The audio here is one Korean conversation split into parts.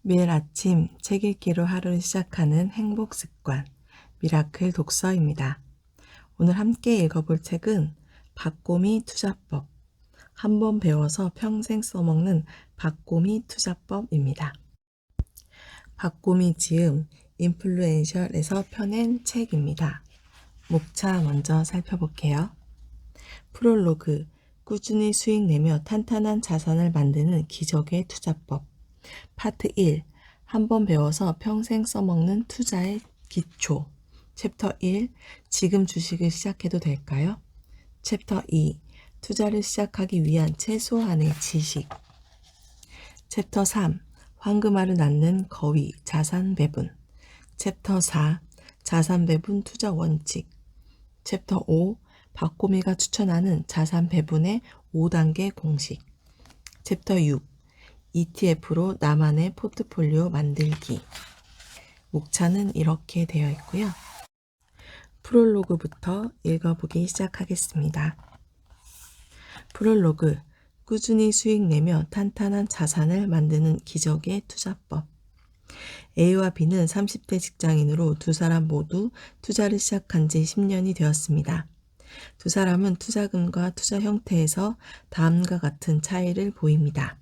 매일 아침 책 읽기로 하루를 시작하는 행복 습관, 미라클 독서입니다. 오늘 함께 읽어볼 책은 박꼬미 투자법, 한 번 배워서 평생 써먹는 박꼬미 투자법입니다. 박꼬미 지음 인플루엔셜에서 펴낸 책입니다. 목차 먼저 살펴볼게요. 프롤로그, 꾸준히 수익 내며 탄탄한 자산을 만드는 기적의 투자법. 파트 1. 한 번 배워서 평생 써먹는 투자의 기초. 챕터 1. 지금 주식을 시작해도 될까요? 챕터 2. 투자를 시작하기 위한 최소한의 지식. 챕터 3. 황금알을 낳는 거위, 자산 배분. 챕터 4. 자산 배분 투자 원칙. 챕터 5. 박꼬미가 추천하는 자산 배분의 5단계 공식. 챕터 6. ETF로 나만의 포트폴리오 만들기. 목차는 이렇게 되어 있고요. 프롤로그부터 읽어보기 시작하겠습니다. 프롤로그, 꾸준히 수익 내며 탄탄한 자산을 만드는 기적의 투자법. A와 B는 30대 직장인으로 두 사람 모두 투자를 시작한 지 10년이 되었습니다. 두 사람은 투자금과 투자 형태에서 다음과 같은 차이를 보입니다.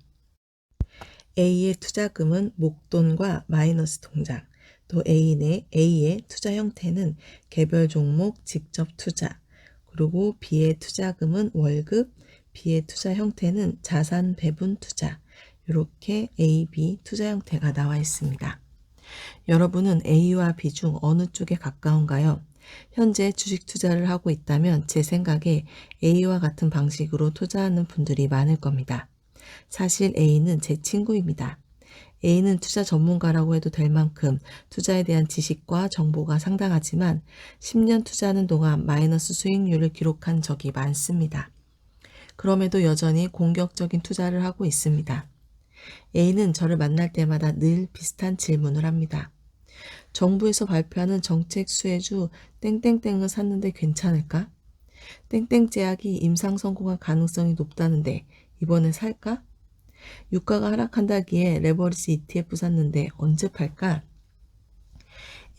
A의 투자금은 목돈과 마이너스 통장, 또 A의 투자 형태는 개별 종목 직접 투자, 그리고 B의 투자금은 월급, B의 투자 형태는 자산 배분 투자, 이렇게 A, B 투자 형태가 나와 있습니다. 여러분은 A와 B 중 어느 쪽에 가까운가요? 현재 주식 투자를 하고 있다면 제 생각에 A와 같은 방식으로 투자하는 분들이 많을 겁니다. 사실 A는 제 친구입니다. A는 투자 전문가라고 해도 될 만큼 투자에 대한 지식과 정보가 상당하지만 10년 투자하는 동안 마이너스 수익률을 기록한 적이 많습니다. 그럼에도 여전히 공격적인 투자를 하고 있습니다. A는 저를 만날 때마다 늘 비슷한 질문을 합니다. 정부에서 발표하는 정책 수혜주 땡땡땡을 샀는데 괜찮을까? 땡땡 제약이 임상 성공할 가능성이 높다는데 이번에 살까? 유가가 하락한다기에 레버리지 ETF 샀는데 언제 팔까?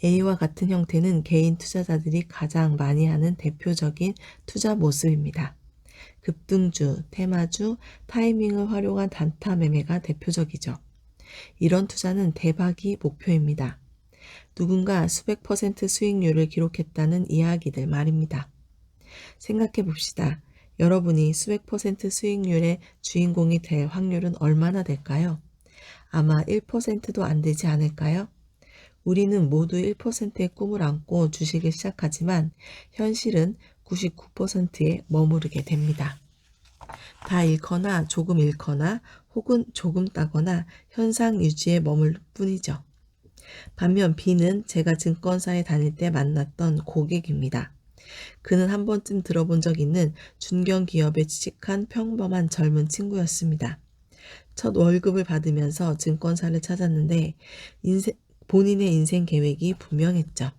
A와 같은 형태는 개인 투자자들이 가장 많이 하는 대표적인 투자 모습입니다. 급등주, 테마주, 타이밍을 활용한 단타 매매가 대표적이죠. 이런 투자는 대박이 목표입니다. 누군가 수백 % 수익률을 기록했다는 이야기들 말입니다. 생각해 봅시다. 여러분이 수백 % 수익률의 주인공이 될 확률은 얼마나 될까요? 아마 1%도 안 되지 않을까요? 우리는 모두 1%의 꿈을 안고 주식을 시작하지만 현실은 99%에 머무르게 됩니다. 다 잃거나 조금 잃거나 혹은 조금 따거나 현상 유지에 머물 뿐이죠. 반면 B는 제가 증권사에 다닐 때 만났던 고객입니다. 그는 한 번쯤 들어본 적 있는 중견기업에 취직한 평범한 젊은 친구였습니다. 첫 월급을 받으면서 증권사를 찾았는데 본인의 인생 계획이 분명했죠.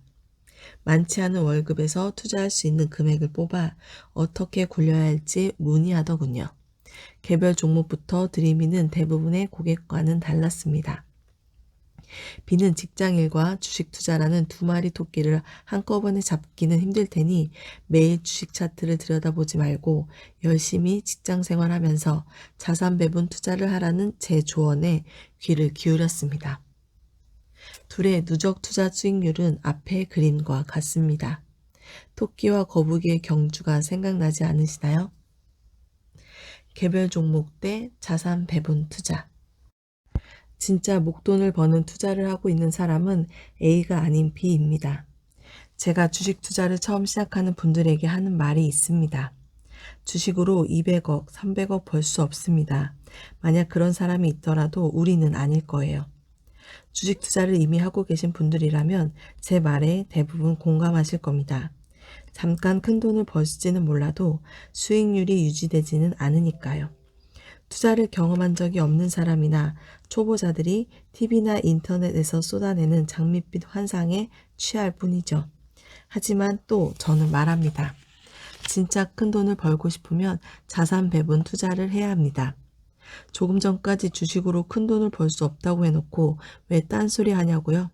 많지 않은 월급에서 투자할 수 있는 금액을 뽑아 어떻게 굴려야 할지 문의하더군요. 개별 종목부터 들이미는 대부분의 고객과는 달랐습니다. B는 직장일과 주식 투자라는 두 마리 토끼를 한꺼번에 잡기는 힘들 테니 매일 주식 차트를 들여다보지 말고 열심히 직장 생활하면서 자산 배분 투자를 하라는 제 조언에 귀를 기울였습니다. 둘의 누적 투자 수익률은 앞의 그림과 같습니다. 토끼와 거북이의 경주가 생각나지 않으시나요? 개별 종목 대 자산 배분 투자. 진짜 목돈을 버는 투자를 하고 있는 사람은 A가 아닌 B입니다. 제가 주식 투자를 처음 시작하는 분들에게 하는 말이 있습니다. 주식으로 200억, 300억 벌 수 없습니다. 만약 그런 사람이 있더라도 우리는 아닐 거예요. 주식 투자를 이미 하고 계신 분들이라면 제 말에 대부분 공감하실 겁니다. 잠깐 큰 돈을 벌지는 몰라도 수익률이 유지되지는 않으니까요. 투자를 경험한 적이 없는 사람이나 초보자들이 TV나 인터넷에서 쏟아내는 장밋빛 환상에 취할 뿐이죠. 하지만 또 저는 말합니다. 진짜 큰 돈을 벌고 싶으면 자산 배분 투자를 해야 합니다. 조금 전까지 주식으로 큰돈을 벌 수 없다고 해놓고 왜 딴소리 하냐고요?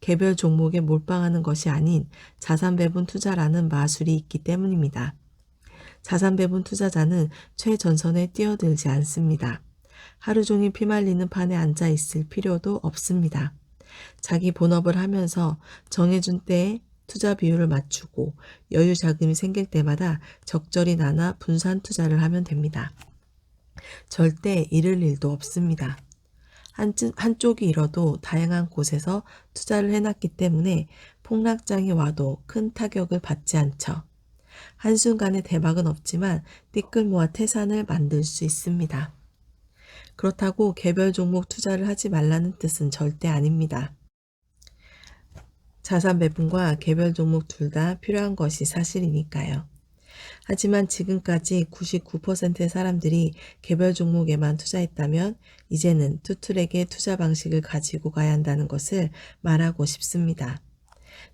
개별 종목에 몰빵하는 것이 아닌 자산 배분 투자라는 마술이 있기 때문입니다. 자산 배분 투자자는 최전선에 뛰어들지 않습니다. 하루 종일 피말리는 판에 앉아 있을 필요도 없습니다. 자기 본업을 하면서 정해준 때에 투자 비율을 맞추고 여유 자금이 생길 때마다 적절히 나눠 분산 투자를 하면 됩니다. 절대 잃을 일도 없습니다. 한쪽이 잃어도 다양한 곳에서 투자를 해놨기 때문에 폭락장이 와도 큰 타격을 받지 않죠. 한순간의 대박은 없지만 띠끌 모아 태산을 만들 수 있습니다. 그렇다고 개별 종목 투자를 하지 말라는 뜻은 절대 아닙니다. 자산 배분과 개별 종목 둘 다 필요한 것이 사실이니까요. 하지만 지금까지 99%의 사람들이 개별 종목에만 투자했다면 이제는 투트랙의 투자 방식을 가지고 가야 한다는 것을 말하고 싶습니다.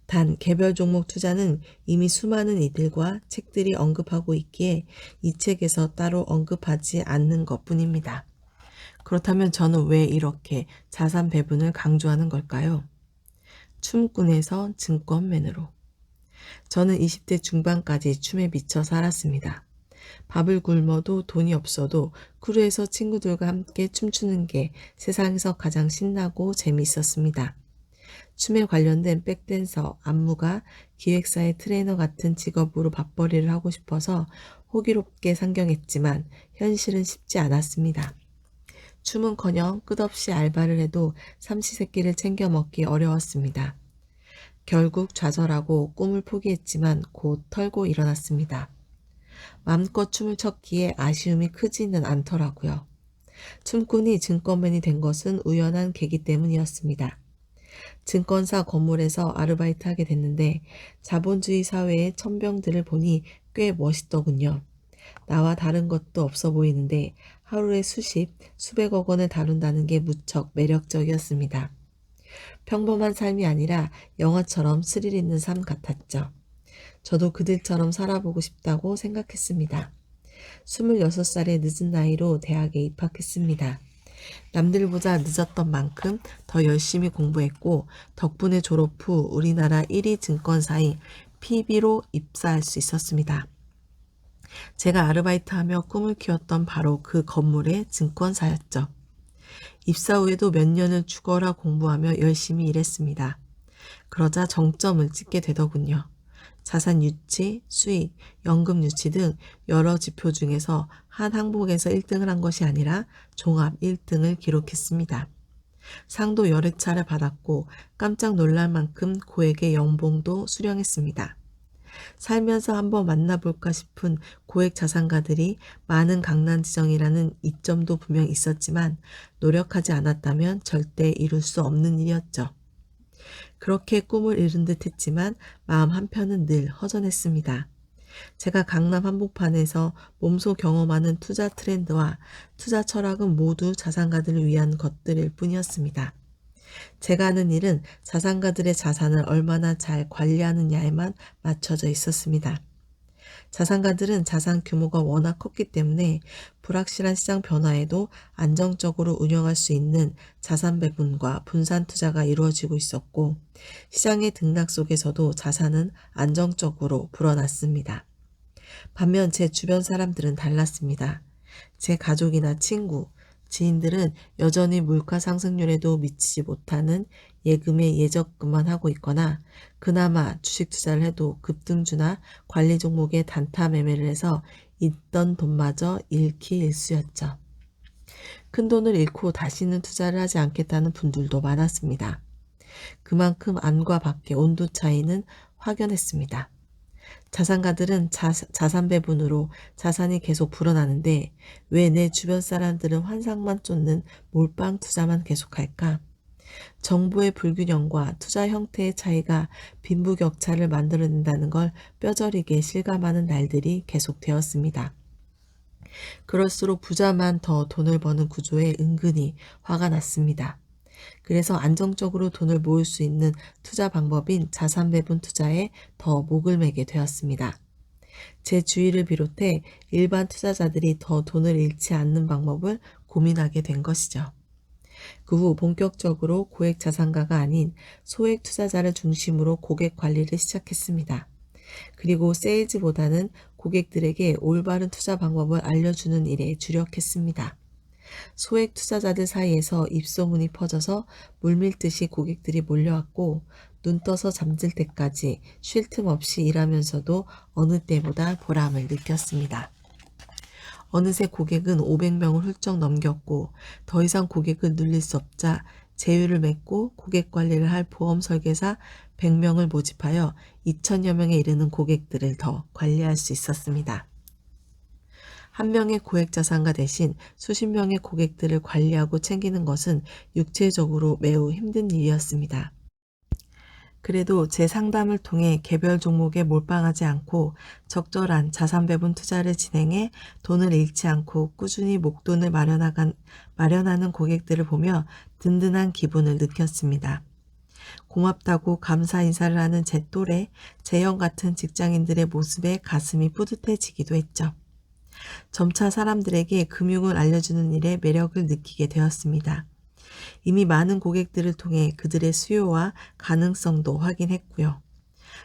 단 개별 종목 투자는 이미 수많은 이들과 책들이 언급하고 있기에 이 책에서 따로 언급하지 않는 것뿐입니다. 그렇다면 저는 왜 이렇게 자산 배분을 강조하는 걸까요? 춤꾼에서 증권맨으로. 저는 20대 중반까지 춤에 미쳐 살았습니다. 밥을 굶어도 돈이 없어도 크루에서 친구들과 함께 춤추는 게 세상에서 가장 신나고 재미있었습니다. 춤에 관련된 백댄서, 안무가, 기획사의 트레이너 같은 직업으로 밥벌이를 하고 싶어서 호기롭게 상경했지만 현실은 쉽지 않았습니다. 춤은커녕 끝없이 알바를 해도 삼시세끼를 챙겨 먹기 어려웠습니다. 결국 좌절하고 꿈을 포기했지만 곧 털고 일어났습니다. 마음껏 춤을 췄기에 아쉬움이 크지는 않더라고요. 춤꾼이 증권맨이 된 것은 우연한 계기 때문이었습니다. 증권사 건물에서 아르바이트하게 됐는데 자본주의 사회의 천병들을 보니 꽤 멋있더군요. 나와 다른 것도 없어 보이는데 하루에 수백억 원을 다룬다는 게 무척 매력적이었습니다. 평범한 삶이 아니라 영화처럼 스릴 있는 삶 같았죠. 저도 그들처럼 살아보고 싶다고 생각했습니다. 26살의 늦은 나이로 대학에 입학했습니다. 남들보다 늦었던 만큼 더 열심히 공부했고 덕분에 졸업 후 우리나라 1위 증권사인 PB로 입사할 수 있었습니다. 제가 아르바이트하며 꿈을 키웠던 바로 그 건물의 증권사였죠. 입사 후에도 몇 년을 죽어라 공부하며 열심히 일했습니다. 그러자 정점을 찍게 되더군요. 자산 유치, 수익, 연금 유치 등 여러 지표 중에서 한 항목에서 1등을 한 것이 아니라 종합 1등을 기록했습니다. 상도 여러 차례 받았고 깜짝 놀랄 만큼 고액의 연봉도 수령했습니다. 살면서 한번 만나볼까 싶은 고액 자산가들이 많은 강남지정이라는 이점도 분명 있었지만 노력하지 않았다면 절대 이룰 수 없는 일이었죠. 그렇게 꿈을 이룬 듯 했지만 마음 한편은 늘 허전했습니다. 제가 강남 한복판에서 몸소 경험하는 투자 트렌드와 투자 철학은 모두 자산가들을 위한 것들일 뿐이었습니다. 제가 하는 일은 자산가들의 자산을 얼마나 잘 관리하느냐에만 맞춰져 있었습니다. 자산가들은 자산 규모가 워낙 컸기 때문에 불확실한 시장 변화에도 안정적으로 운영할 수 있는 자산 배분과 분산 투자가 이루어지고 있었고 시장의 등락 속에서도 자산은 안정적으로 불어났습니다. 반면 제 주변 사람들은 달랐습니다. 제 가족이나 친구, 지인들은 여전히 물가 상승률에도 미치지 못하는 예금에 예적금만 하고 있거나 그나마 주식 투자를 해도 급등주나 관리 종목에 단타 매매를 해서 있던 돈마저 잃기 일쑤였죠. 큰 돈을 잃고 다시는 투자를 하지 않겠다는 분들도 많았습니다. 그만큼 안과 밖의 온도 차이는 확연했습니다. 자산가들은 자산 배분으로 자산이 계속 불어나는데 왜 내 주변 사람들은 환상만 쫓는 몰빵 투자만 계속할까? 정보의 불균형과 투자 형태의 차이가 빈부격차를 만들어낸다는 걸 뼈저리게 실감하는 날들이 계속되었습니다. 그럴수록 부자만 더 돈을 버는 구조에 은근히 화가 났습니다. 그래서 안정적으로 돈을 모을 수 있는 투자 방법인 자산 배분 투자에 더 목을 매게 되었습니다. 제 주위를 비롯해 일반 투자자들이 더 돈을 잃지 않는 방법을 고민하게 된 것이죠. 그 후 본격적으로 고액 자산가가 아닌 소액 투자자를 중심으로 고객 관리를 시작했습니다. 그리고 세일즈보다는 고객들에게 올바른 투자 방법을 알려주는 일에 주력했습니다. 소액 투자자들 사이에서 입소문이 퍼져서 물밀듯이 고객들이 몰려왔고 눈 떠서 잠들 때까지 쉴 틈 없이 일하면서도 어느 때보다 보람을 느꼈습니다. 어느새 고객은 500명을 훌쩍 넘겼고 더 이상 고객을 늘릴 수 없자 제휴를 맺고 고객 관리를 할 보험 설계사 100명을 모집하여 2,000여 명에 이르는 고객들을 더 관리할 수 있었습니다. 한 명의 고액 자산가 대신 수십 명의 고객들을 관리하고 챙기는 것은 육체적으로 매우 힘든 일이었습니다. 그래도 제 상담을 통해 개별 종목에 몰빵하지 않고 적절한 자산 배분 투자를 진행해 돈을 잃지 않고 꾸준히 목돈을 마련하는 고객들을 보며 든든한 기분을 느꼈습니다. 고맙다고 감사 인사를 하는 제 또래, 제형 같은 직장인들의 모습에 가슴이 뿌듯해지기도 했죠. 점차 사람들에게 금융을 알려주는 일에 매력을 느끼게 되었습니다. 이미 많은 고객들을 통해 그들의 수요와 가능성도 확인했고요.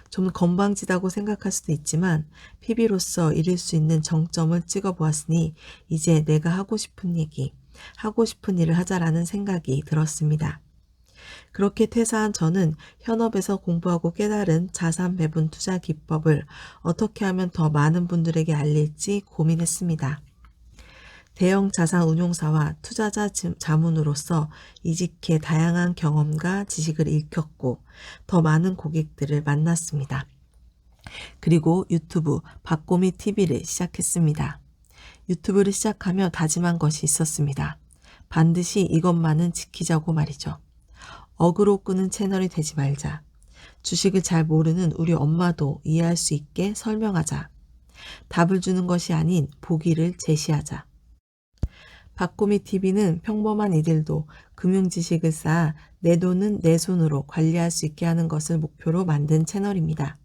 좀 건방지다고 생각할 수도 있지만 PB로서 이룰 수 있는 정점을 찍어보았으니 이제 내가 하고 싶은 얘기, 하고 싶은 일을 하자라는 생각이 들었습니다. 그렇게 퇴사한 저는 현업에서 공부하고 깨달은 자산 배분 투자 기법을 어떻게 하면 더 많은 분들에게 알릴지 고민했습니다. 대형 자산 운용사와 투자자 자문으로서 이직해 다양한 경험과 지식을 익혔고 더 많은 고객들을 만났습니다. 그리고 유튜브 박고미 TV를 시작했습니다. 유튜브를 시작하며 다짐한 것이 있었습니다. 반드시 이것만은 지키자고 말이죠. 어그로 끄는 채널이 되지 말자. 주식을 잘 모르는 우리 엄마도 이해할 수 있게 설명하자. 답을 주는 것이 아닌 보기를 제시하자. 박고미 TV는 평범한 이들도 금융 지식을 쌓아 내 돈은 내 손으로 관리할 수 있게 하는 것을 목표로 만든 채널입니다.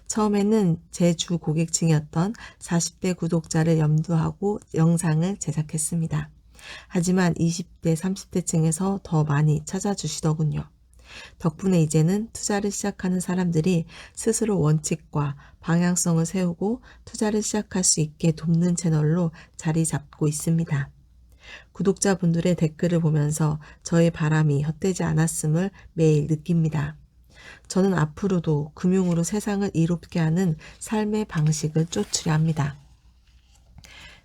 처음에는 제 주 고객층이었던 40대 구독자를 염두하고 영상을 제작했습니다. 하지만 20대, 30대층에서 더 많이 찾아주시더군요. 덕분에 이제는 투자를 시작하는 사람들이 스스로 원칙과 방향성을 세우고 투자를 시작할 수 있게 돕는 채널로 자리 잡고 있습니다. 구독자분들의 댓글을 보면서 저의 바람이 헛되지 않았음을 매일 느낍니다. 저는 앞으로도 금융으로 세상을 이롭게 하는 삶의 방식을 쫓으려 합니다.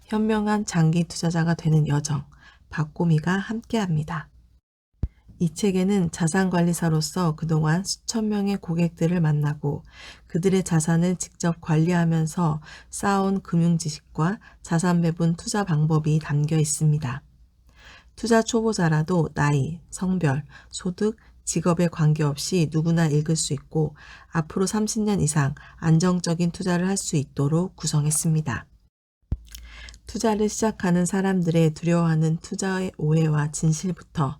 현명한 장기 투자자가 되는 여정, 박고미가 함께합니다. 이 책에는 자산관리사로서 그동안 수천 명의 고객들을 만나고 그들의 자산을 직접 관리하면서 쌓아온 금융지식과 자산배분 투자 방법이 담겨 있습니다. 투자 초보자라도 나이, 성별, 소득, 직업에 관계없이 누구나 읽을 수 있고 앞으로 30년 이상 안정적인 투자를 할 수 있도록 구성했습니다. 투자를 시작하는 사람들의 두려워하는 투자의 오해와 진실부터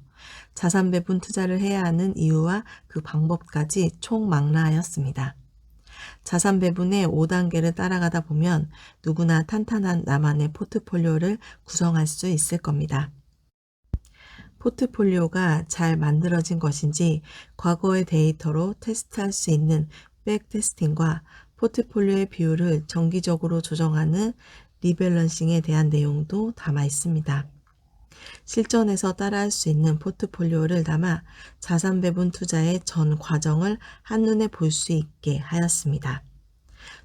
자산 배분 투자를 해야 하는 이유와 그 방법까지 총망라하였습니다. 자산 배분의 5단계를 따라가다 보면 누구나 탄탄한 나만의 포트폴리오를 구성할 수 있을 겁니다. 포트폴리오가 잘 만들어진 것인지 과거의 데이터로 테스트할 수 있는 백테스팅과 포트폴리오의 비율을 정기적으로 조정하는 리밸런싱에 대한 내용도 담아 있습니다. 실전에서 따라할 수 있는 포트폴리오를 담아 자산 배분 투자의 전 과정을 한눈에 볼 수 있게 하였습니다.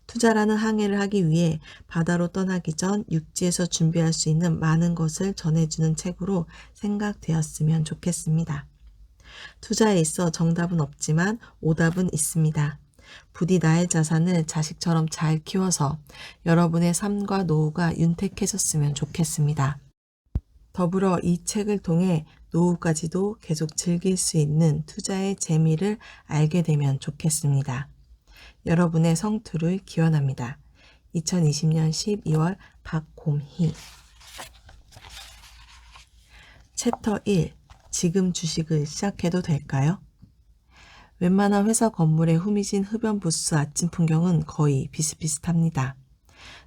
투자라는 항해를 하기 위해 바다로 떠나기 전 육지에서 준비할 수 있는 많은 것을 전해주는 책으로 생각되었으면 좋겠습니다. 투자에 있어 정답은 없지만 오답은 있습니다. 부디 나의 자산을 자식처럼 잘 키워서 여러분의 삶과 노후가 윤택해졌으면 좋겠습니다. 더불어 이 책을 통해 노후까지도 계속 즐길 수 있는 투자의 재미를 알게 되면 좋겠습니다. 여러분의 성투를 기원합니다. 2020년 12월 박곰희. 챕터 1. 지금 주식을 시작해도 될까요? 웬만한 회사 건물의 후미진 흡연 부스 아침 풍경은 거의 비슷비슷합니다.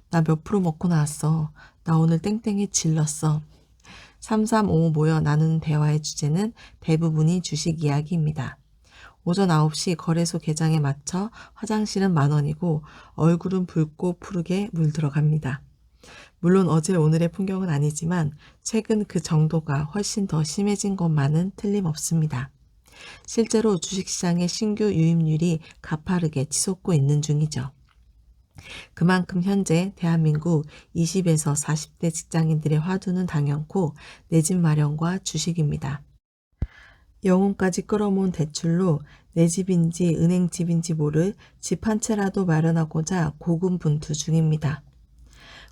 나 몇 프로 먹고 나왔어. 나 오늘 땡땡이 질렀어. 삼삼오오 모여 나누는 대화의 주제는 대부분이 주식 이야기입니다. 오전 9시 거래소 개장에 맞춰 화장실은 10,000원이고 얼굴은 붉고 푸르게 물들어갑니다. 물론 어제 오늘의 풍경은 아니지만 최근 그 정도가 훨씬 더 심해진 것만은 틀림없습니다. 실제로 주식시장의 신규 유입률이 가파르게 치솟고 있는 중이죠. 그만큼 현재 대한민국 20에서 40대 직장인들의 화두는 당연코 내 집 마련과 주식입니다. 영혼까지 끌어모은 대출로 내 집인지 은행집인지 모를 집 한 채라도 마련하고자 고군분투 중입니다.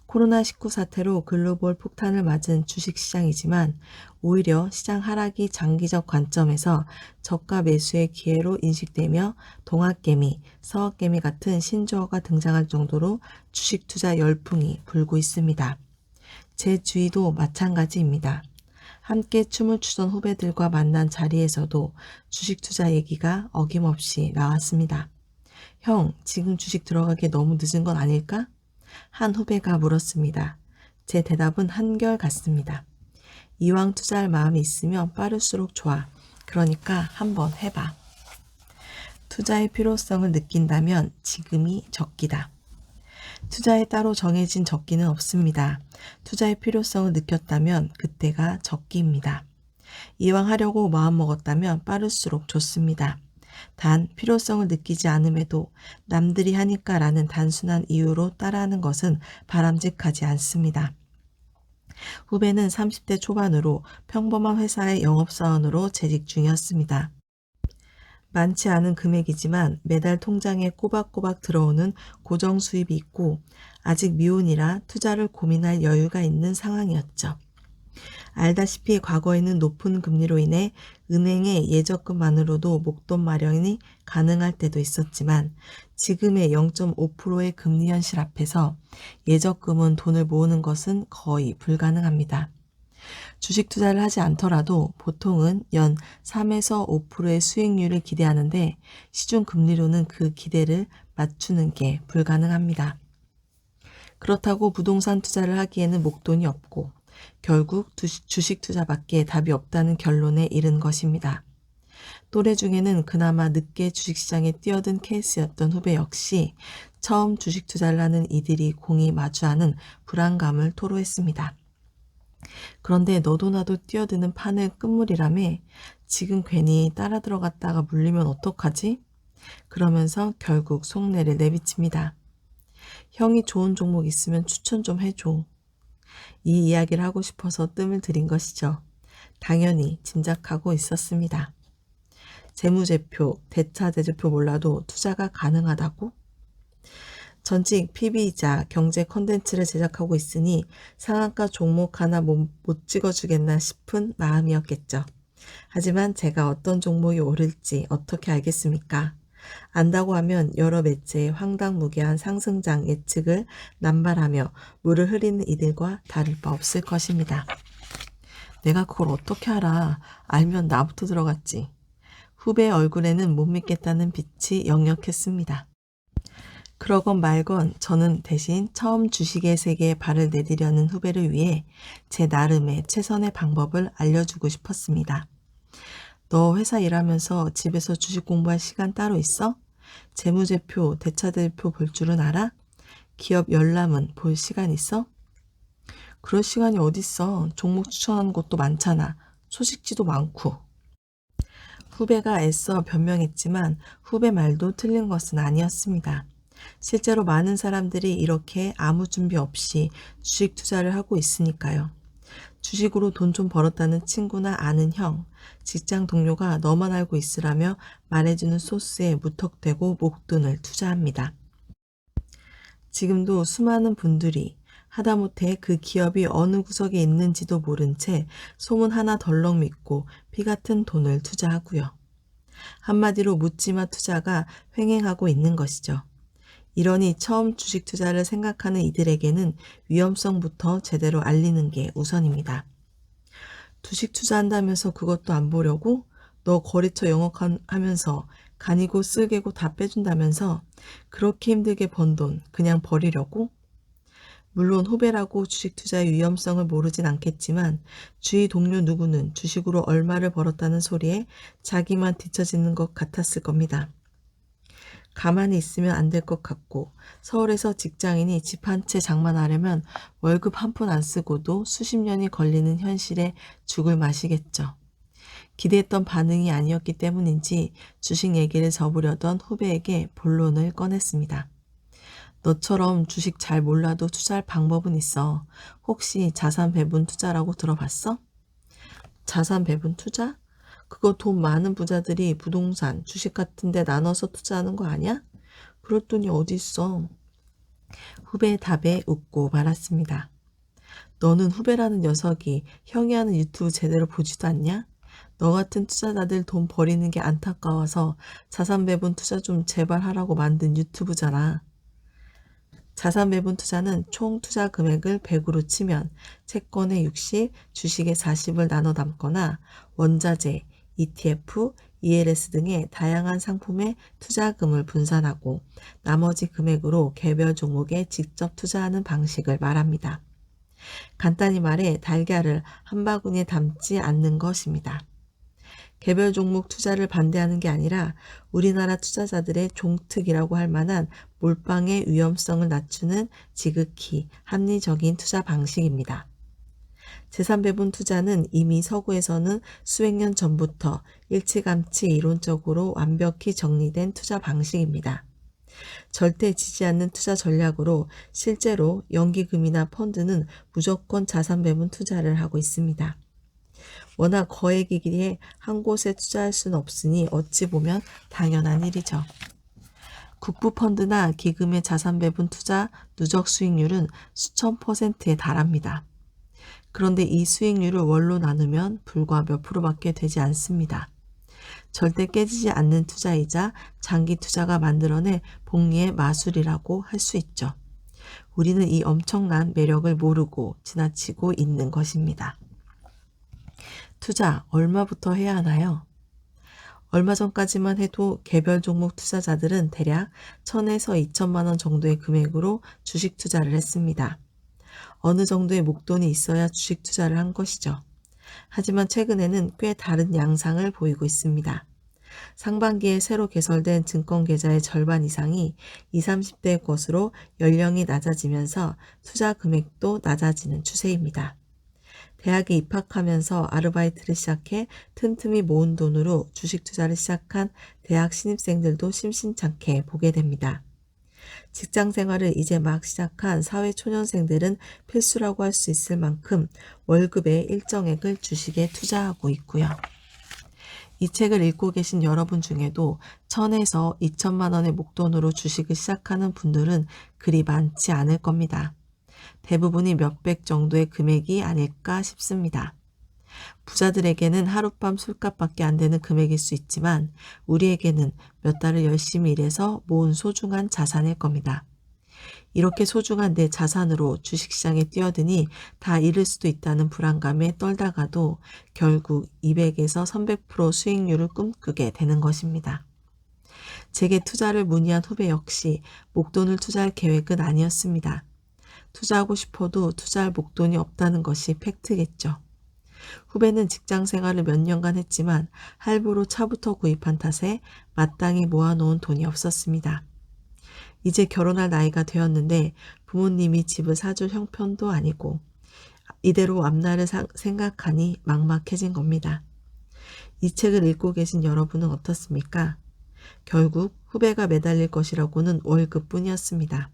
코로나19 사태로 글로벌 폭탄을 맞은 주식시장이지만 오히려 시장 하락이 장기적 관점에서 저가 매수의 기회로 인식되며 동학개미, 서학개미 같은 신조어가 등장할 정도로 주식 투자 열풍이 불고 있습니다. 제 주위도 마찬가지입니다. 함께 춤을 추던 후배들과 만난 자리에서도 주식 투자 얘기가 어김없이 나왔습니다. 형, 지금 주식 들어가기 너무 늦은 건 아닐까? 한 후배가 물었습니다. 제 대답은 한결같습니다. 이왕 투자할 마음이 있으면 빠를수록 좋아. 그러니까 한번 해봐. 투자의 필요성을 느낀다면 지금이 적기다. 투자에 따로 정해진 적기는 없습니다. 투자의 필요성을 느꼈다면 그때가 적기입니다. 이왕 하려고 마음먹었다면 빠를수록 좋습니다. 단 필요성을 느끼지 않음에도 남들이 하니까라는 단순한 이유로 따라하는 것은 바람직하지 않습니다. 후배는 30대 초반으로 평범한 회사의 영업사원으로 재직 중이었습니다. 많지 않은 금액이지만 매달 통장에 꼬박꼬박 들어오는 고정 수입이 있고 아직 미혼이라 투자를 고민할 여유가 있는 상황이었죠. 알다시피 과거에는 높은 금리로 인해 은행의 예적금만으로도 목돈 마련이 가능할 때도 있었지만 지금의 0.5%의 금리 현실 앞에서 예적금은 돈을 모으는 것은 거의 불가능합니다. 주식 투자를 하지 않더라도 보통은 연 3에서 5%의 수익률을 기대하는데 시중 금리로는 그 기대를 맞추는 게 불가능합니다. 그렇다고 부동산 투자를 하기에는 목돈이 없고 결국 주식 투자밖에 답이 없다는 결론에 이른 것입니다. 또래 중에는 그나마 늦게 주식시장에 뛰어든 케이스였던 후배 역시 처음 주식 투자를 하는 이들이 공이 마주하는 불안감을 토로했습니다. 그런데 너도 나도 뛰어드는 판을 끝물이라며 지금 괜히 따라 들어갔다가 물리면 어떡하지? 그러면서 결국 속내를 내비칩니다. 형이 좋은 종목 있으면 추천 좀 해줘. 이 이야기를 하고 싶어서 뜸을 들인 것이죠. 당연히 짐작하고 있었습니다. 재무제표, 대차대조표 몰라도 투자가 가능하다고? 전직 PB이자 경제 콘텐츠를 제작하고 있으니 상한가 종목 하나 못 찍어주겠나 싶은 마음이었겠죠. 하지만 제가 어떤 종목이 오를지 어떻게 알겠습니까? 안다고 하면 여러 매체의 황당무계한 상승장 예측을 남발하며 물을 흐리는 이들과 다를 바 없을 것입니다. 내가 그걸 어떻게 알아? 알면 나부터 들어갔지. 후배의 얼굴에는 못 믿겠다는 빛이 역력했습니다. 그러건 말건 저는 대신 처음 주식의 세계에 발을 내디려는 후배를 위해 제 나름의 최선의 방법을 알려주고 싶었습니다. 너 회사 일하면서 집에서 주식 공부할 시간 따로 있어? 재무제표, 대차대표 볼 줄은 알아? 기업 열람은 볼 시간 있어? 그럴 시간이 어딨어. 종목 추천하는 것도 많잖아. 소식지도 많고. 후배가 애써 변명했지만 후배 말도 틀린 것은 아니었습니다. 실제로 많은 사람들이 이렇게 아무 준비 없이 주식 투자를 하고 있으니까요. 주식으로 돈 좀 벌었다는 친구나 아는 형, 직장 동료가 너만 알고 있으라며 말해주는 소스에 무턱대고 목돈을 투자합니다. 지금도 수많은 분들이 하다못해 그 기업이 어느 구석에 있는지도 모른 채 소문 하나 덜렁 믿고 피 같은 돈을 투자하고요. 한마디로 묻지마 투자가 횡행하고 있는 것이죠. 이러니 처음 주식 투자를 생각하는 이들에게는 위험성부터 제대로 알리는 게 우선입니다. 주식 투자한다면서 그것도 안 보려고? 너 거래처 영업하면서 간이고 쓸개고 다 빼준다면서 그렇게 힘들게 번 돈 그냥 버리려고? 물론 후배라고 주식 투자의 위험성을 모르진 않겠지만 주위 동료 누구는 주식으로 얼마를 벌었다는 소리에 자기만 뒤처지는 것 같았을 겁니다. 가만히 있으면 안 될 것 같고 서울에서 직장인이 집 한 채 장만하려면 월급 한 푼 안 쓰고도 수십 년이 걸리는 현실에 죽을 맛이겠죠. 기대했던 반응이 아니었기 때문인지 주식 얘기를 접으려던 후배에게 본론을 꺼냈습니다. 너처럼 주식 잘 몰라도 투자할 방법은 있어. 혹시 자산 배분 투자라고 들어봤어? 자산 배분 투자? 그거 돈 많은 부자들이 부동산, 주식 같은 데 나눠서 투자하는 거 아니야? 그럴 돈이 어디 있어? 후배의 답에 웃고 말았습니다. 너는 후배라는 녀석이 형이 하는 유튜브 제대로 보지도 않냐? 너 같은 투자자들 돈 버리는 게 안타까워서 자산 배분 투자 좀 제발 하라고 만든 유튜브잖아. 자산 배분 투자는 총 투자 금액을 100으로 치면 채권의 60, 주식의 40을 나눠 담거나 원자재, ETF, ELS 등의 다양한 상품에 투자금을 분산하고 나머지 금액으로 개별 종목에 직접 투자하는 방식을 말합니다. 간단히 말해 달걀을 한 바구니에 담지 않는 것입니다. 개별 종목 투자를 반대하는 게 아니라 우리나라 투자자들의 종특이라고 할 만한 몰빵의 위험성을 낮추는 지극히 합리적인 투자 방식입니다. 재산 배분 투자는 이미 서구에서는 수백 년 전부터 일찌감치 이론적으로 완벽히 정리된 투자 방식입니다. 절대 지지 않는 투자 전략으로 실제로 연기금이나 펀드는 무조건 자산 배분 투자를 하고 있습니다. 워낙 거액이기에 한 곳에 투자할 수는 없으니 어찌 보면 당연한 일이죠. 국부펀드나 기금의 자산 배분 투자 누적 수익률은 수천 %에 달합니다. 그런데 이 수익률을 월로 나누면 불과 몇 프로밖에 되지 않습니다. 절대 깨지지 않는 투자이자 장기 투자가 만들어낸 복리의 마술이라고 할 수 있죠. 우리는 이 엄청난 매력을 모르고 지나치고 있는 것입니다. 투자 얼마부터 해야 하나요? 얼마 전까지만 해도 개별 종목 투자자들은 대략 1,000에서 2천만 원 정도의 금액으로 주식 투자를 했습니다. 어느 정도의 목돈이 있어야 주식 투자를 한 것이죠. 하지만 최근에는 꽤 다른 양상을 보이고 있습니다. 상반기에 새로 개설된 증권 계좌의 절반 이상이 20, 30대의 것으로 연령이 낮아지면서 투자 금액도 낮아지는 추세입니다. 대학에 입학하면서 아르바이트를 시작해 틈틈이 모은 돈으로 주식 투자를 시작한 대학 신입생들도 심심찮게 보게 됩니다. 직장 생활을 이제 막 시작한 사회초년생들은 필수라고 할 수 있을 만큼 월급의 일정액을 주식에 투자하고 있고요. 이 책을 읽고 계신 여러분 중에도 1,000에서 2천만 원의 목돈으로 주식을 시작하는 분들은 그리 많지 않을 겁니다. 대부분이 몇백 정도의 금액이 아닐까 싶습니다. 부자들에게는 하룻밤 술값밖에 안 되는 금액일 수 있지만 우리에게는 몇 달을 열심히 일해서 모은 소중한 자산일 겁니다. 이렇게 소중한 내 자산으로 주식시장에 뛰어드니 다 잃을 수도 있다는 불안감에 떨다가도 결국 200에서 300% 수익률을 꿈꾸게 되는 것입니다. 제게 투자를 문의한 후배 역시 목돈을 투자할 계획은 아니었습니다. 투자하고 싶어도 투자할 목돈이 없다는 것이 팩트겠죠. 후배는 직장 생활을 몇 년간 했지만 할부로 차부터 구입한 탓에 마땅히 모아놓은 돈이 없었습니다. 이제 결혼할 나이가 되었는데 부모님이 집을 사줄 형편도 아니고 이대로 앞날을 생각하니 막막해진 겁니다. 이 책을 읽고 계신 여러분은 어떻습니까? 결국 후배가 매달릴 것이라고는 월급뿐이었습니다.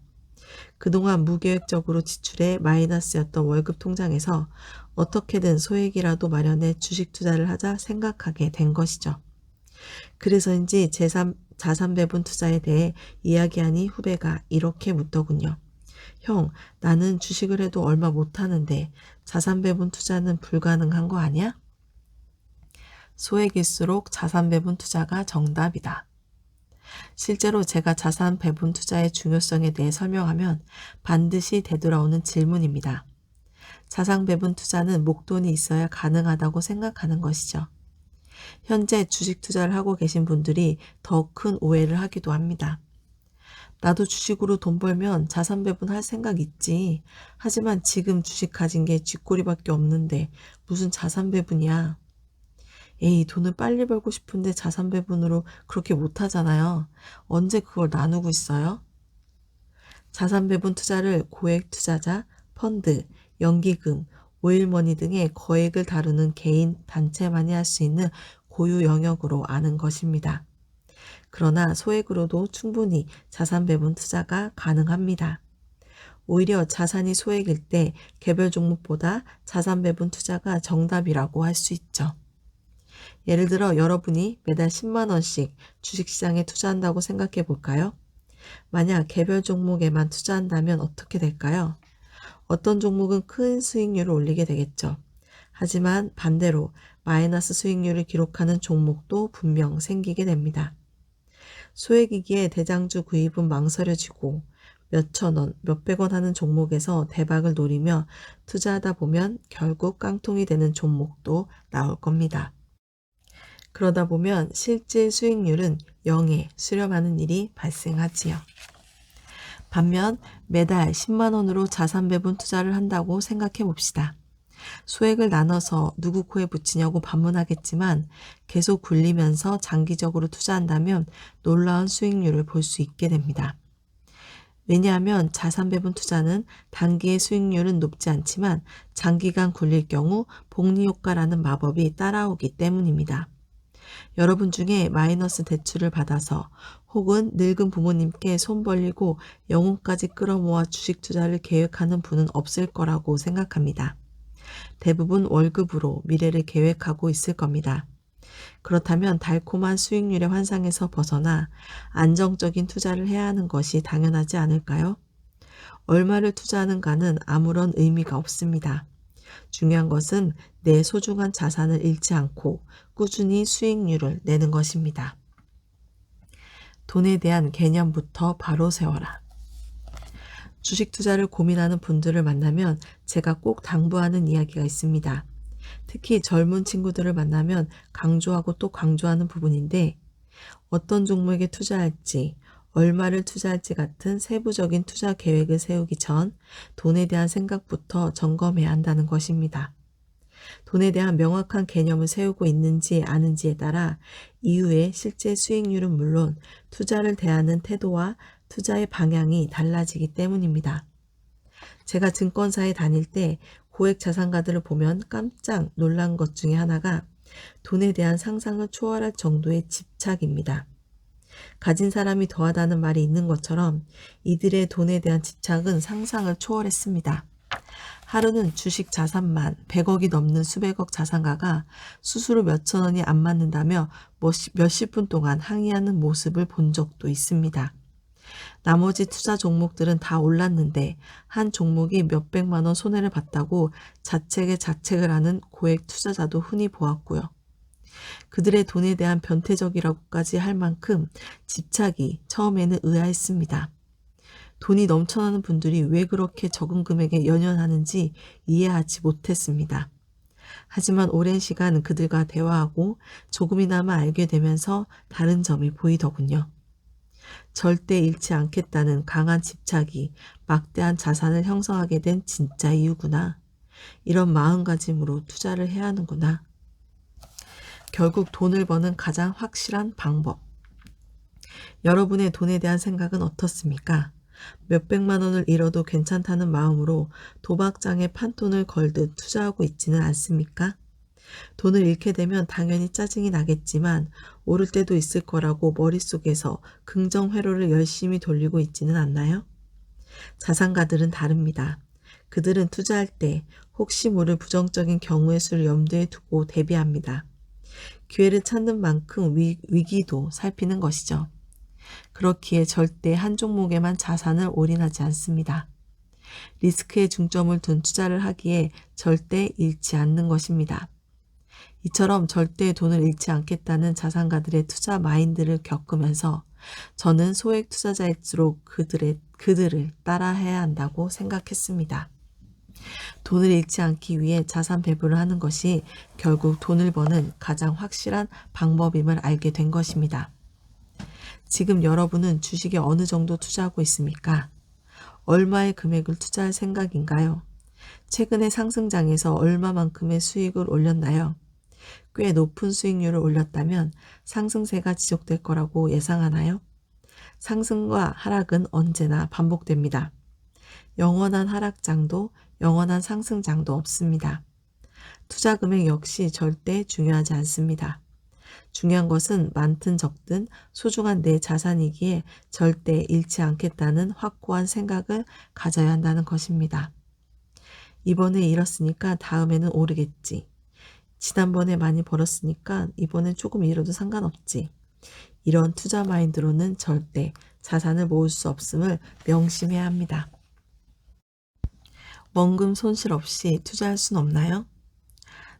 그동안 무계획적으로 지출해 마이너스였던 월급 통장에서 어떻게든 소액이라도 마련해 주식 투자를 하자 생각하게 된 것이죠. 그래서인지 자산 배분 투자에 대해 이야기하니 후배가 이렇게 묻더군요. 형, 나는 주식을 해도 얼마 못하는데 자산 배분 투자는 불가능한 거 아니야? 소액일수록 자산 배분 투자가 정답이다. 실제로 제가 자산 배분 투자의 중요성에 대해 설명하면 반드시 되돌아오는 질문입니다. 자산 배분 투자는 목돈이 있어야 가능하다고 생각하는 것이죠. 현재 주식 투자를 하고 계신 분들이 더 큰 오해를 하기도 합니다. 나도 주식으로 돈 벌면 자산 배분할 생각 있지. 하지만 지금 주식 가진 게 쥐꼬리밖에 없는데 무슨 자산 배분이야. 에이, 돈을 빨리 벌고 싶은데 자산 배분으로 그렇게 못하잖아요. 언제 그걸 나누고 있어요? 자산 배분 투자를 고액 투자자, 펀드, 연기금, 오일머니 등의 거액을 다루는 개인, 단체만이 할 수 있는 고유 영역으로 아는 것입니다. 그러나 소액으로도 충분히 자산 배분 투자가 가능합니다. 오히려 자산이 소액일 때 개별 종목보다 자산 배분 투자가 정답이라고 할 수 있죠. 예를 들어 여러분이 매달 10만 원씩 주식시장에 투자한다고 생각해 볼까요? 만약 개별 종목에만 투자한다면 어떻게 될까요? 어떤 종목은 큰 수익률을 올리게 되겠죠. 하지만 반대로 마이너스 수익률을 기록하는 종목도 분명 생기게 됩니다. 소액이기에 대장주 구입은 망설여지고 몇천 원, 몇백 원 하는 종목에서 대박을 노리며 투자하다 보면 결국 깡통이 되는 종목도 나올 겁니다. 그러다 보면 실제 수익률은 0에 수렴하는 일이 발생하지요. 반면 매달 10만 원으로 자산 배분 투자를 한다고 생각해 봅시다. 소액을 나눠서 누구 코에 붙이냐고 반문하겠지만 계속 굴리면서 장기적으로 투자한다면 놀라운 수익률을 볼 수 있게 됩니다. 왜냐하면 자산 배분 투자는 단기의 수익률은 높지 않지만 장기간 굴릴 경우 복리효과라는 마법이 따라오기 때문입니다. 여러분 중에 마이너스 대출을 받아서 혹은 늙은 부모님께 손 벌리고 영혼까지 끌어모아 주식 투자를 계획하는 분은 없을 거라고 생각합니다. 대부분 월급으로 미래를 계획하고 있을 겁니다. 그렇다면 달콤한 수익률의 환상에서 벗어나 안정적인 투자를 해야 하는 것이 당연하지 않을까요? 얼마를 투자하는가는 아무런 의미가 없습니다. 중요한 것은 내 소중한 자산을 잃지 않고 꾸준히 수익률을 내는 것입니다. 돈에 대한 개념부터 바로 세워라. 주식 투자를 고민하는 분들을 만나면 제가 꼭 당부하는 이야기가 있습니다. 특히 젊은 친구들을 만나면 강조하고 또 강조하는 부분인데 어떤 종목에 투자할지, 얼마를 투자할지 같은 세부적인 투자 계획을 세우기 전 돈에 대한 생각부터 점검해야 한다는 것입니다. 돈에 대한 명확한 개념을 세우고 있는지 아는지에 따라 이후에 실제 수익률은 물론 투자를 대하는 태도와 투자의 방향이 달라지기 때문입니다. 제가 증권사에 다닐 때 고액 자산가들을 보면 깜짝 놀란 것 중에 하나가 돈에 대한 상상을 초월할 정도의 집착입니다. 가진 사람이 더하다는 말이 있는 것처럼 이들의 돈에 대한 집착은 상상을 초월했습니다. 하루는 주식 자산만 100억이 넘는 수백억 자산가가 수수료 몇천 원이 안 맞는다며 몇십 분 동안 항의하는 모습을 본 적도 있습니다. 나머지 투자 종목들은 다 올랐는데 한 종목이 몇백만 원 손해를 봤다고 자책에 자책을 하는 고액 투자자도 흔히 보았고요. 그들의 돈에 대한 변태적이라고까지 할 만큼 집착이 처음에는 의아했습니다. 돈이 넘쳐나는 분들이 왜 그렇게 적은 금액에 연연하는지 이해하지 못했습니다. 하지만 오랜 시간 그들과 대화하고 조금이나마 알게 되면서 다른 점이 보이더군요. 절대 잃지 않겠다는 강한 집착이 막대한 자산을 형성하게 된 진짜 이유구나. 이런 마음가짐으로 투자를 해야 하는구나. 결국 돈을 버는 가장 확실한 방법. 여러분의 돈에 대한 생각은 어떻습니까? 몇백만 원을 잃어도 괜찮다는 마음으로 도박장에 판돈을 걸듯 투자하고 있지는 않습니까? 돈을 잃게 되면 당연히 짜증이 나겠지만 오를 때도 있을 거라고 머릿속에서 긍정 회로를 열심히 돌리고 있지는 않나요? 자산가들은 다릅니다. 그들은 투자할 때 혹시 모를 부정적인 경우의 수를 염두에 두고 대비합니다. 기회를 찾는 만큼 위기도 살피는 것이죠. 그렇기에 절대 한 종목에만 자산을 올인하지 않습니다. 리스크에 중점을 둔 투자를 하기에 절대 잃지 않는 것입니다. 이처럼 절대 돈을 잃지 않겠다는 자산가들의 투자 마인드를 겪으면서 저는 소액 투자자일수록 그들을 따라해야 한다고 생각했습니다. 돈을 잃지 않기 위해 자산 배분을 하는 것이 결국 돈을 버는 가장 확실한 방법임을 알게 된 것입니다. 지금 여러분은 주식에 어느 정도 투자하고 있습니까? 얼마의 금액을 투자할 생각인가요? 최근에 상승장에서 얼마만큼의 수익을 올렸나요? 꽤 높은 수익률을 올렸다면 상승세가 지속될 거라고 예상하나요? 상승과 하락은 언제나 반복됩니다. 영원한 하락장도 영원한 상승장도 없습니다. 투자 금액 역시 절대 중요하지 않습니다. 중요한 것은 많든 적든 소중한 내 자산이기에 절대 잃지 않겠다는 확고한 생각을 가져야 한다는 것입니다. 이번에 잃었으니까 다음에는 오르겠지. 지난번에 많이 벌었으니까 이번엔 조금 잃어도 상관없지. 이런 투자 마인드로는 절대 자산을 모을 수 없음을 명심해야 합니다. 원금 손실 없이 투자할 순 없나요?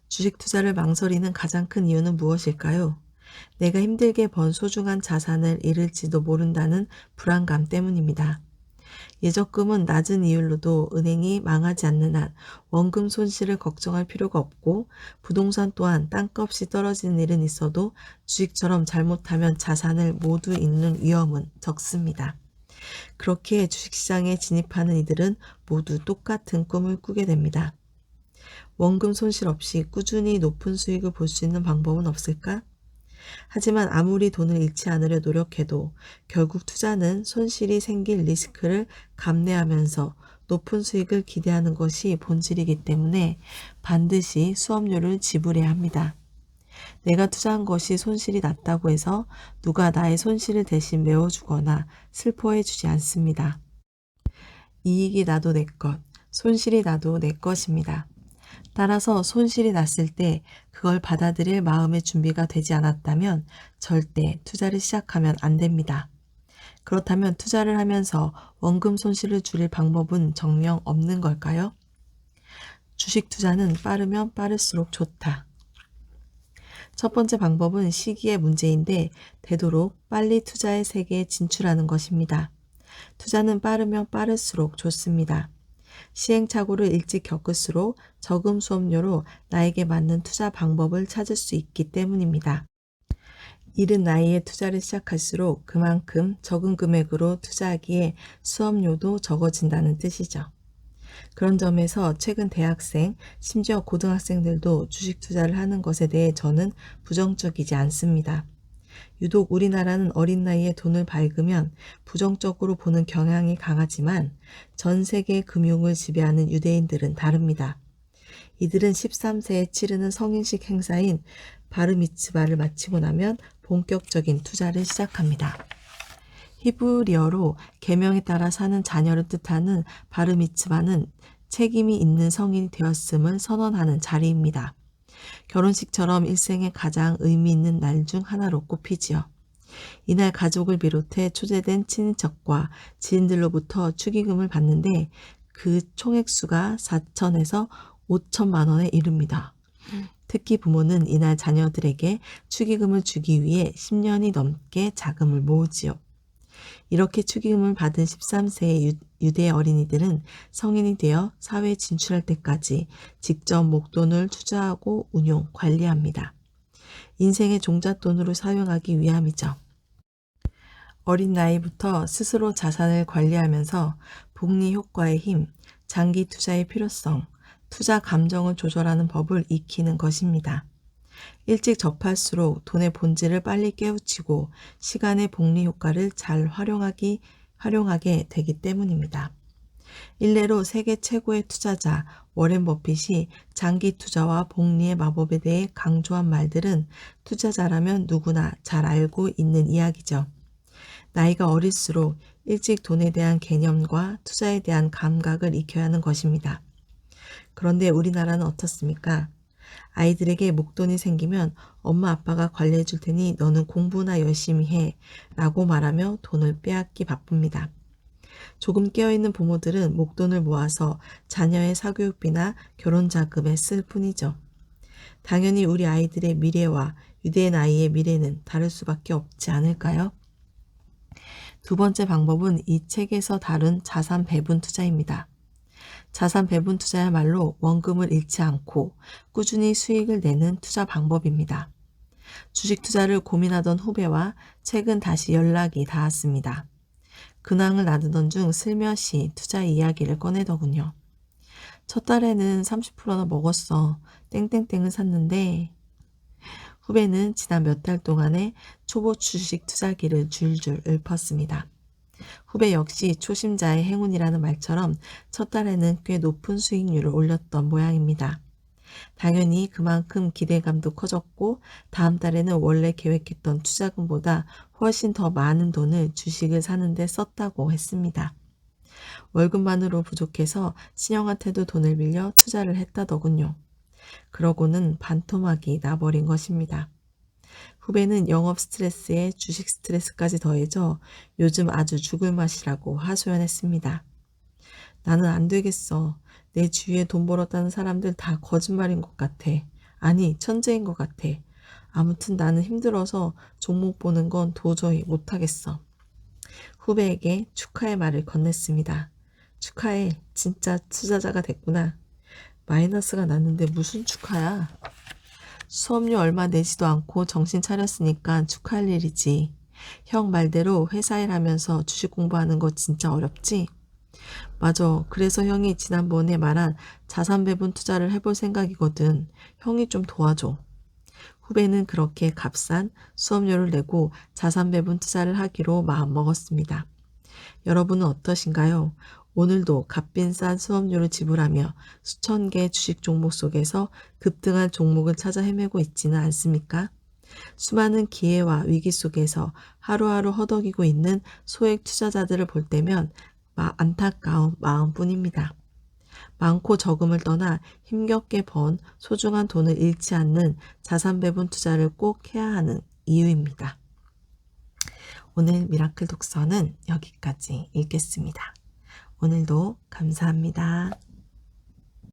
주식 투자를 망설이는 가장 큰 이유는 무엇일까요? 내가 힘들게 번 소중한 자산을 잃을지도 모른다는 불안감 때문입니다. 예적금은 낮은 이율로도 은행이 망하지 않는 한 원금 손실을 걱정할 필요가 없고, 부동산 또한 땅값이 떨어지는 일은 있어도 주식처럼 잘못하면 자산을 모두 잃는 위험은 적습니다. 그렇게 주식시장에 진입하는 이들은 모두 똑같은 꿈을 꾸게 됩니다. 원금 손실 없이 꾸준히 높은 수익을 볼 수 있는 방법은 없을까? 하지만 아무리 돈을 잃지 않으려 노력해도 결국 투자는 손실이 생길 리스크를 감내하면서 높은 수익을 기대하는 것이 본질이기 때문에 반드시 수업료를 지불해야 합니다. 내가 투자한 것이 손실이 났다고 해서 누가 나의 손실을 대신 메워주거나 슬퍼해 주지 않습니다. 이익이 나도 내 것, 손실이 나도 내 것입니다. 따라서 손실이 났을 때 그걸 받아들일 마음의 준비가 되지 않았다면 절대 투자를 시작하면 안 됩니다. 그렇다면 투자를 하면서 원금 손실을 줄일 방법은 정녕 없는 걸까요? 주식 투자는 빠르면 빠를수록 좋다. 첫 번째 방법은 시기의 문제인데 되도록 빨리 투자의 세계에 진출하는 것입니다. 투자는 빠르면 빠를수록 좋습니다. 시행착오를 일찍 겪을수록 적은 수업료로 나에게 맞는 투자 방법을 찾을 수 있기 때문입니다. 이른 나이에 투자를 시작할수록 그만큼 적은 금액으로 투자하기에 수업료도 적어진다는 뜻이죠. 그런 점에서 최근 대학생, 심지어 고등학생들도 주식 투자를 하는 것에 대해 저는 부정적이지 않습니다. 유독 우리나라는 어린 나이에 돈을 밝으면 부정적으로 보는 경향이 강하지만 전 세계 금융을 지배하는 유대인들은 다릅니다. 이들은 13세에 치르는 성인식 행사인 바르미츠바를 마치고 나면 본격적인 투자를 시작합니다. 히브리어로 계명에 따라 사는 자녀를 뜻하는 바르미츠바는 책임이 있는 성인이 되었음을 선언하는 자리입니다. 결혼식처럼 일생에 가장 의미 있는 날 중 하나로 꼽히지요. 이날 가족을 비롯해 초대된 친인척과 지인들로부터 축의금을 받는데 그 총액수가 4천에서 5천만 원에 이릅니다. 특히 부모는 이날 자녀들에게 축의금을 주기 위해 10년이 넘게 자금을 모으지요. 이렇게 축의금을 받은 13세의 유대 어린이들은 성인이 되어 사회에 진출할 때까지 직접 목돈을 투자하고 운용, 관리합니다. 인생의 종잣돈으로 사용하기 위함이죠. 어린 나이부터 스스로 자산을 관리하면서 복리 효과의 힘, 장기 투자의 필요성, 투자 감정을 조절하는 법을 익히는 것입니다. 일찍 접할수록 돈의 본질을 빨리 깨우치고 시간의 복리 효과를 잘 활용하게 되기 때문입니다. 일례로 세계 최고의 투자자 워렌 버핏이 장기 투자와 복리의 마법에 대해 강조한 말들은 투자자라면 누구나 잘 알고 있는 이야기죠. 나이가 어릴수록 일찍 돈에 대한 개념과 투자에 대한 감각을 익혀야 하는 것입니다. 그런데 우리나라는 어떻습니까? 아이들에게 목돈이 생기면 엄마 아빠가 관리해 줄 테니 너는 공부나 열심히 해 라고 말하며 돈을 빼앗기 바쁩니다. 조금 깨어있는 부모들은 목돈을 모아서 자녀의 사교육비나 결혼자금에 쓸 뿐이죠. 당연히 우리 아이들의 미래와 유대인 아이의 미래는 다를 수밖에 없지 않을까요? 두 번째 방법은 이 책에서 다룬 자산 배분 투자입니다. 자산 배분 투자야말로 원금을 잃지 않고 꾸준히 수익을 내는 투자 방법입니다. 주식 투자를 고민하던 후배와 최근 다시 연락이 닿았습니다. 근황을 나누던 중 슬며시 투자 이야기를 꺼내더군요. 첫 달에는 30%나 먹었어. 땡땡땡을 샀는데 후배는 지난 몇 달 동안의 초보 주식 투자기를 줄줄 읊었습니다. 후배 역시 초심자의 행운이라는 말처럼 첫 달에는 꽤 높은 수익률을 올렸던 모양입니다. 당연히 그만큼 기대감도 커졌고 다음 달에는 원래 계획했던 투자금보다 훨씬 더 많은 돈을 주식을 사는 데 썼다고 했습니다. 월급만으로 부족해서 친형한테도 돈을 빌려 투자를 했다더군요. 그러고는 반토막이 나버린 것입니다. 후배는 영업 스트레스에 주식 스트레스까지 더해져 요즘 아주 죽을 맛이라고 하소연했습니다. 나는 안 되겠어. 내 주위에 돈 벌었다는 사람들 다 거짓말인 것 같아. 아니, 천재인 것 같아. 아무튼 나는 힘들어서 종목 보는 건 도저히 못하겠어. 후배에게 축하의 말을 건넸습니다. 축하해. 진짜 투자자가 됐구나. 마이너스가 났는데 무슨 축하야. 수업료 얼마 내지도 않고 정신 차렸으니까 축하할 일이지. 형 말대로 회사 일하면서 주식 공부하는 거 진짜 어렵지? 맞아. 그래서 형이 지난번에 말한 자산 배분 투자를 해볼 생각이거든. 형이 좀 도와줘. 후배는 그렇게 값싼 수업료를 내고 자산 배분 투자를 하기로 마음먹었습니다. 여러분은 어떠신가요? 오늘도 값비싼 수업료를 지불하며 수천 개의 주식 종목 속에서 급등한 종목을 찾아 헤매고 있지는 않습니까? 수많은 기회와 위기 속에서 하루하루 허덕이고 있는 소액 투자자들을 볼 때면 안타까운 마음뿐입니다. 많고 적음을 떠나 힘겹게 번 소중한 돈을 잃지 않는 자산 배분 투자를 꼭 해야 하는 이유입니다. 오늘 미라클 독서는 여기까지 읽겠습니다. 오늘도 감사합니다.